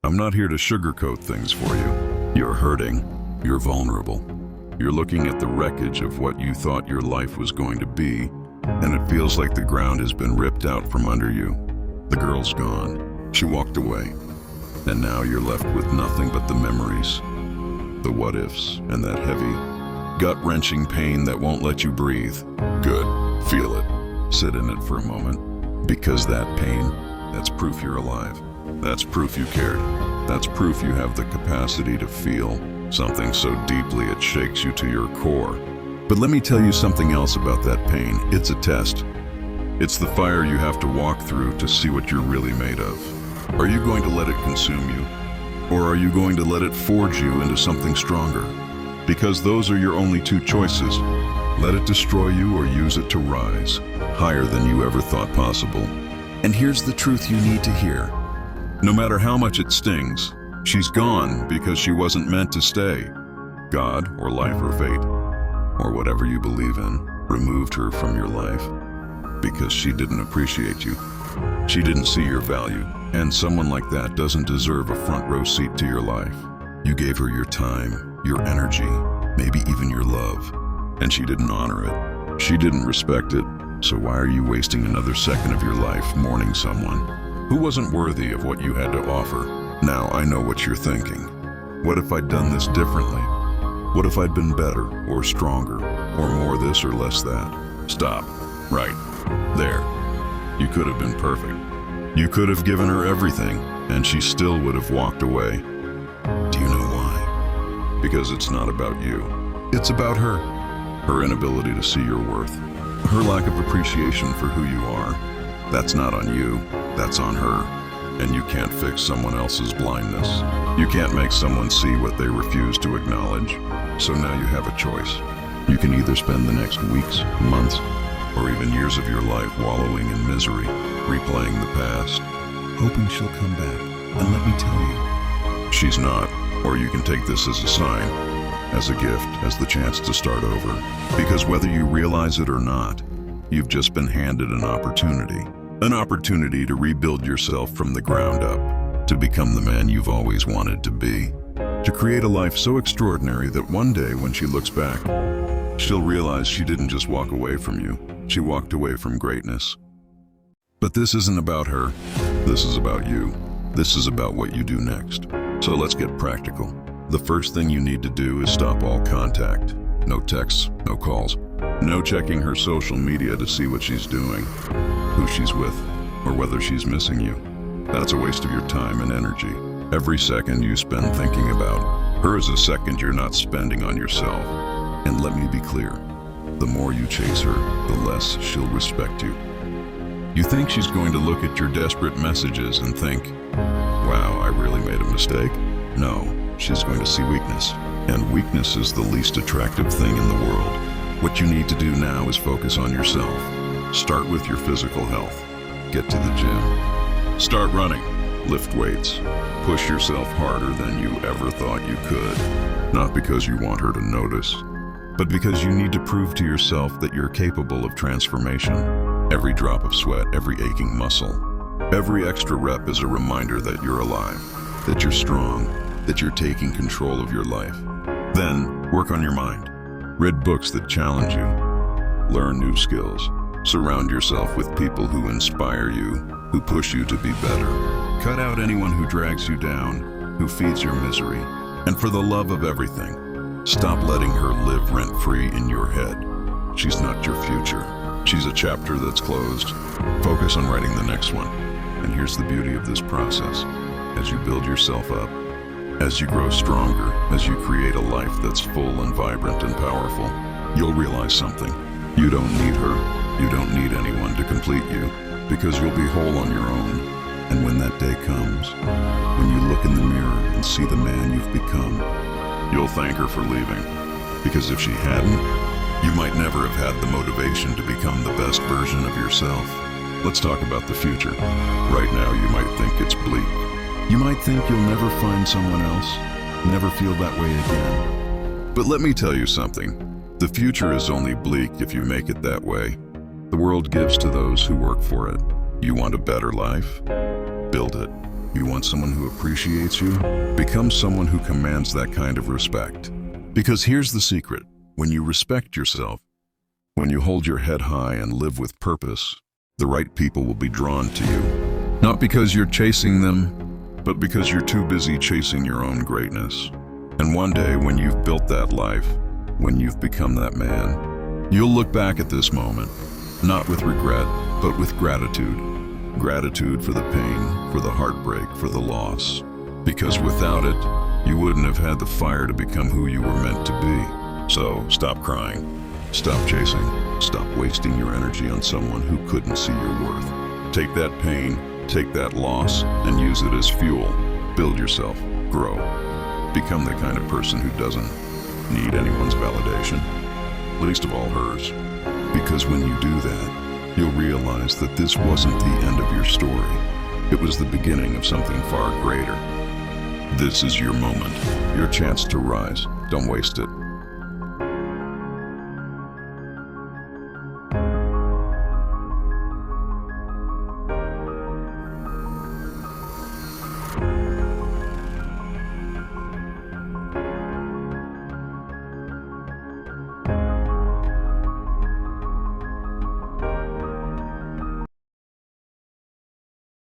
I'm not here to sugarcoat things for you. You're hurting. You're vulnerable. You're looking at the wreckage of what you thought your life was going to be, and it feels like the ground has been ripped out from under you. The girl's gone. She walked away. And now you're left with nothing but the memories, the what-ifs, and that heavy, gut-wrenching pain that won't let you breathe. Good. Feel it. Sit in it for a moment. Because that pain, that's proof you're alive. That's proof you cared. That's proof you have the capacity to feel something so deeply it shakes you to your core. But let me tell you something else about that pain. It's a test. It's the fire you have to walk through to see what you're really made of. Are you going to let it consume you? Or are you going to let it forge you into something stronger? Because those are your only two choices. Let it destroy you or use it to rise higher than you ever thought possible. And here's the truth you need to hear. No matter how much it stings, she's gone because she wasn't meant to stay. God, or life, or fate, or whatever you believe in, removed her from your life because she didn't appreciate you. She didn't see your value, and someone like that doesn't deserve a front row seat to your life. You gave her your time, your energy, maybe even your love, and she didn't honor it. She didn't respect it, so why are you wasting another second of your life mourning someone who wasn't worthy of what you had to offer? Now I know what you're thinking. What if I'd done this differently? What if I'd been better, or stronger, or more this or less that? Stop. Right. There. You could have been perfect. You could have given her everything, and she still would have walked away. Do you know why? Because it's not about you. It's about her. Her inability to see your worth. Her lack of appreciation for who you are. That's not on you. That's on her. And you can't fix someone else's blindness. You can't make someone see what they refuse to acknowledge. So now you have a choice. You can either spend the next weeks, months, or even years of your life wallowing in misery, replaying the past, hoping she'll come back. And let me tell you, she's not. Or you can take this as a sign, as a gift, as the chance to start over. Because whether you realize it or not, you've just been handed an opportunity. An opportunity to rebuild yourself from the ground up, to become the man you've always wanted to be, to create a life so extraordinary that one day when she looks back, she'll realize she didn't just walk away from you, she walked away from greatness. But this isn't about her, this is about you. This is about what you do next. So let's get practical. The first thing you need to do is stop all contact. No texts, no calls, no checking her social media to see what she's doing, who she's with, or whether she's missing you. That's a waste of your time and energy. Every second you spend thinking about her is a second you're not spending on yourself. And let me be clear, the more you chase her, the less she'll respect you. You think she's going to look at your desperate messages and think, wow, I really made a mistake? No, she's going to see weakness. And weakness is the least attractive thing in the world. What you need to do now is focus on yourself. Start with your physical health. Get to the gym. Start running. Lift weights. Push yourself harder than you ever thought you could. Not because you want her to notice, but because you need to prove to yourself that you're capable of transformation. Every drop of sweat, every aching muscle, every extra rep is a reminder that you're alive, that you're strong, that you're taking control of your life. Then, work on your mind. Read books that challenge you. Learn new skills. Surround yourself with people who inspire you, who push you to be better. Cut out anyone who drags you down, who feeds your misery. And for the love of everything, stop letting her live rent-free in your head. She's not your future. She's a chapter that's closed. Focus on writing the next one. And here's the beauty of this process. As you build yourself up, as you grow stronger, as you create a life that's full and vibrant and powerful, you'll realize something. You don't need her. You don't need anyone to complete you, because you'll be whole on your own. And when that day comes, when you look in the mirror and see the man you've become, you'll thank her for leaving. Because if she hadn't, you might never have had the motivation to become the best version of yourself. Let's talk about the future. Right now, you might think it's bleak. You might think you'll never find someone else, never feel that way again. But let me tell you something. The future is only bleak if you make it that way. The world gives to those who work for it. You want a better life? Build it. You want someone who appreciates you? Become someone who commands that kind of respect. Because here's the secret. When you respect yourself, when you hold your head high and live with purpose, the right people will be drawn to you. Not because you're chasing them, but because you're too busy chasing your own greatness. And one day, when you've built that life, when you've become that man, you'll look back at this moment, not with regret, but with gratitude. Gratitude for the pain, for the heartbreak, for the loss. Because without it, you wouldn't have had the fire to become who you were meant to be. So stop crying, stop chasing, stop wasting your energy on someone who couldn't see your worth. Take that pain, take that loss, and use it as fuel. Build yourself, grow. Become the kind of person who doesn't need anyone's validation, least of all hers. Because when you do that, you'll realize that this wasn't the end of your story. It was the beginning of something far greater. This is your moment, your chance to rise. Don't waste it.